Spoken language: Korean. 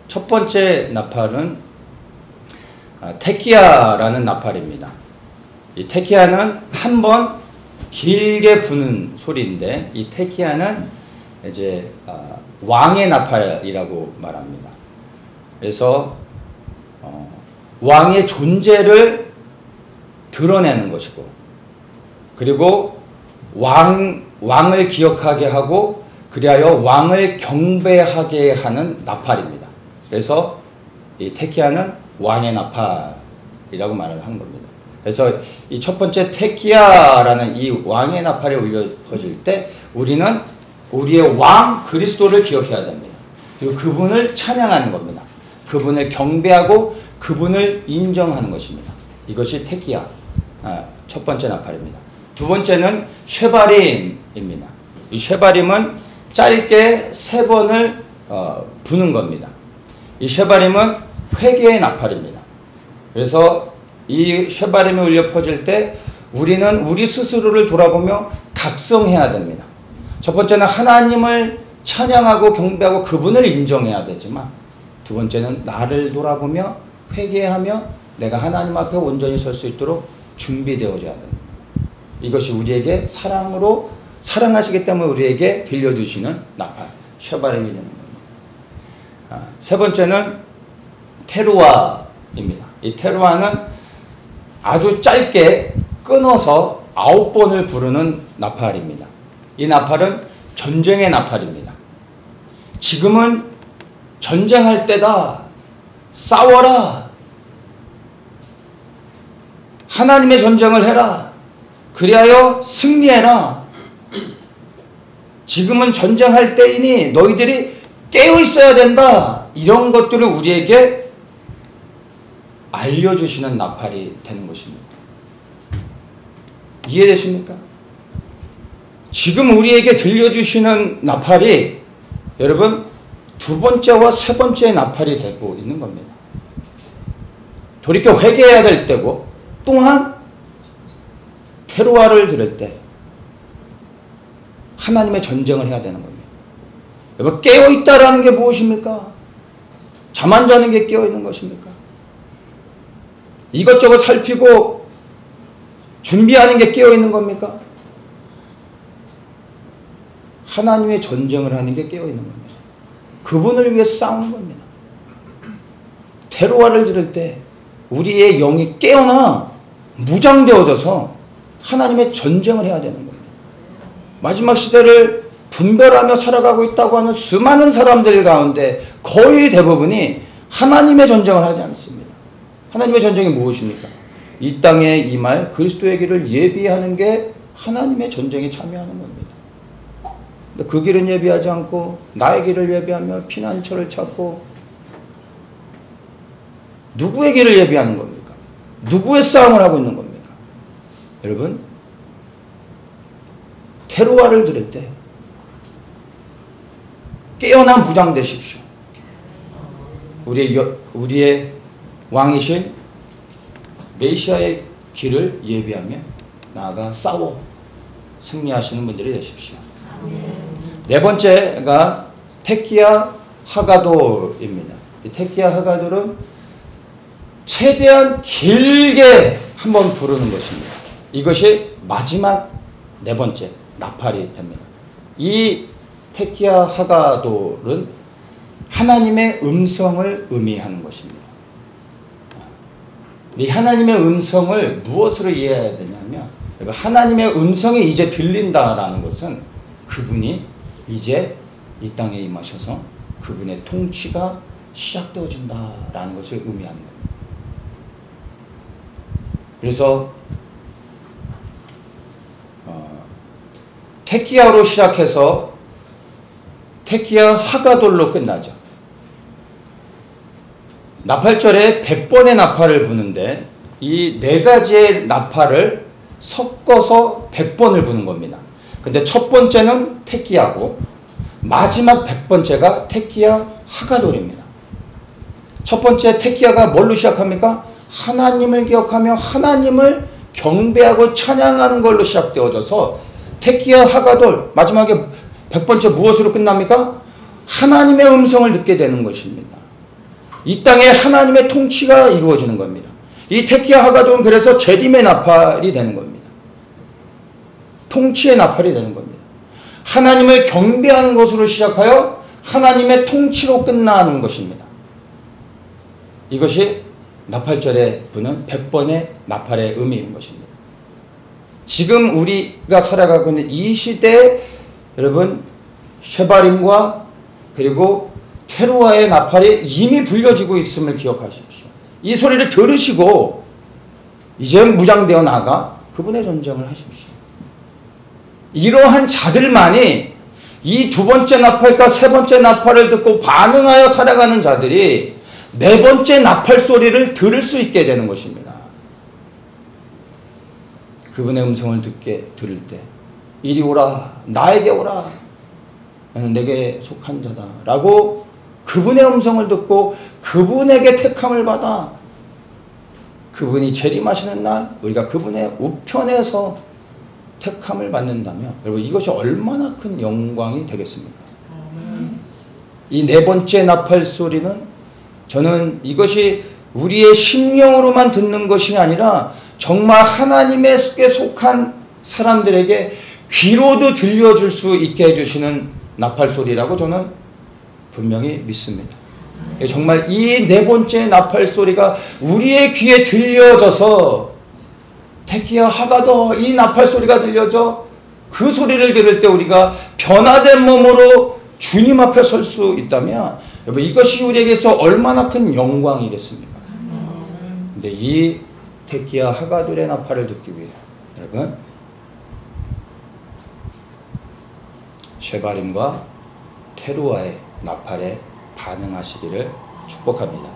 첫 번째 나팔은 테키아라는 나팔입니다. 이 테키아는 한 번 길게 부는 소리인데, 이 테키아는 이제 왕의 나팔이라고 말합니다. 그래서 왕의 존재를 드러내는 것이고, 그리고 왕을 기억하게 하고, 그리하여 왕을 경배하게 하는 나팔입니다. 그래서 이 테키아는 왕의 나팔이라고 말을 하는 겁니다. 그래서 이 첫 번째 테키아라는 이 왕의 나팔이 울려 퍼질 때 우리는 우리의 왕 그리스도를 기억해야 됩니다. 그리고 그분을 찬양하는 겁니다. 그분을 경배하고 그분을 인정하는 것입니다. 이것이 테키아, 첫 번째 나팔입니다. 두 번째는 쉐바림입니다. 이 쉐바림은 짧게 3번을 부는 겁니다. 이 쉐바림은 회개의 나팔입니다. 그래서 이 쉐바림이 울려 퍼질 때 우리는 우리 스스로를 돌아보며 각성해야 됩니다. 첫 번째는 하나님을 찬양하고 경배하고 그분을 인정해야 되지만, 두 번째는 나를 돌아보며 회개하며 내가 하나님 앞에 온전히 설 수 있도록 준비되어져야 됩니다. 이것이 우리에게 사랑하시기 때문에 우리에게 들려주시는 나팔, 쉐바림이 되는 겁니다. 세 번째는 테루아입니다. 이 테루아는 아주 짧게 끊어서 9번을 부르는 나팔입니다. 이 나팔은 전쟁의 나팔입니다. 지금은 전쟁할 때다. 싸워라. 하나님의 전쟁을 해라. 그리하여 승리해라. 지금은 전쟁할 때이니 너희들이 깨어 있어야 된다. 이런 것들을 우리에게 알려주시는 나팔이 되는 것입니다. 이해되십니까? 지금 우리에게 들려주시는 나팔이 여러분 두 번째와 세 번째의 나팔이 되고 있는 겁니다. 돌이켜 회개해야 될 때고, 또한 테루아를 들을 때 하나님의 전쟁을 해야 되는 겁니다. 여러분, 깨어있다라는 게 무엇입니까? 잠 안 자는 게 깨어있는 것입니까? 이것저것 살피고 준비하는 게 깨어있는 겁니까? 하나님의 전쟁을 하는 게 깨어있는 겁니다. 그분을 위해 싸우는 겁니다. 테루아를 들을 때 우리의 영이 깨어나 무장되어져서 하나님의 전쟁을 해야 되는 겁니다. 마지막 시대를 분별하며 살아가고 있다고 하는 수많은 사람들 가운데 거의 대부분이 하나님의 전쟁을 하지 않습니다. 하나님의 전쟁이 무엇입니까? 이 땅에 임할 그리스도의 길을 예비하는 게 하나님의 전쟁에 참여하는 겁니다. 그 길은 예비하지 않고 나의 길을 예비하며 피난처를 찾고, 누구의 길을 예비하는 겁니까? 누구의 싸움을 하고 있는 겁니까? 여러분, 테루아를 들을 때 깨어나 무장되십시오. 우리의 왕이신 메시아의 길을 예비하며 나아가 싸워 승리하시는 분들이 되십시오. 네 번째가 테키아 하가돌입니다. 이 테키아 하가돌은 최대한 길게 한번 부르는 것입니다. 이것이 마지막 네 번째 나팔이 됩니다. 이 테키아 하가돌은 하나님의 음성을 의미하는 것입니다. 이 하나님의 음성을 무엇으로 이해해야 되냐면, 하나님의 음성이 이제 들린다라는 것은 그분이 이제 이 땅에 임하셔서 그분의 통치가 시작되어진다라는 것을 의미하는 겁니다. 그래서 테키아로 시작해서 테키아 하가돌로 끝나죠. 나팔절에 100번의 나팔을 부는데 이 네 가지의 나팔을 섞어서 100번을 부는 겁니다. 근데 첫 번째는 테키아고, 마지막 100번째가 테키야 하가돌입니다. 첫 번째 테키야가 뭘로 시작합니까? 하나님을 기억하며 하나님을 경배하고 찬양하는 걸로 시작되어져서 테키야 하가돌 마지막에 100번째 무엇으로 끝납니까? 하나님의 음성을 듣게 되는 것입니다. 이 땅에 하나님의 통치가 이루어지는 겁니다. 이 테키야 하가돌은 그래서 제림의 나팔이 되는 겁니다. 통치의 나팔이 되는 겁니다. 하나님을 경배하는 것으로 시작하여 하나님의 통치로 끝나는 것입니다. 이것이 나팔절에 부는 100번의 나팔의 의미인 것입니다. 지금 우리가 살아가고 있는 이 시대에 여러분 쉐바림과 그리고 테루아의 나팔이 이미 불려지고 있음을 기억하십시오. 이 소리를 들으시고 이제 무장되어 나가 그분의 전쟁을 하십시오. 이러한 자들만이 이 두 번째 나팔과 세 번째 나팔을 듣고 반응하여 살아가는 자들이 네 번째 나팔 소리를 들을 수 있게 되는 것입니다. 그분의 음성을 들을 때 이리 오라 나에게 오라 나는 내게 속한 자다 라고 그분의 음성을 듣고 그분에게 택함을 받아 그분이 재림하시는 날 우리가 그분의 우편에서 택함을 받는다면 여러분 이것이 얼마나 큰 영광이 되겠습니까? 이 네 번째 나팔 소리는 저는 이것이 우리의 심령으로만 듣는 것이 아니라 정말 하나님께 속한 사람들에게 귀로도 들려줄 수 있게 해주시는 나팔 소리라고 저는 분명히 믿습니다. 정말 이 네 번째 나팔 소리가 우리의 귀에 들려져서 테키야 하가도 이 나팔 소리가 들려져 그 소리를 들을 때 우리가 변화된 몸으로 주님 앞에 설 수 있다면 여러분 이것이 우리에게서 얼마나 큰 영광이겠습니까? 근데 이 테키야 하가돌의 나팔을 듣기 위해 여러분 쉐바림과 테루아의 나팔에 반응하시기를 축복합니다.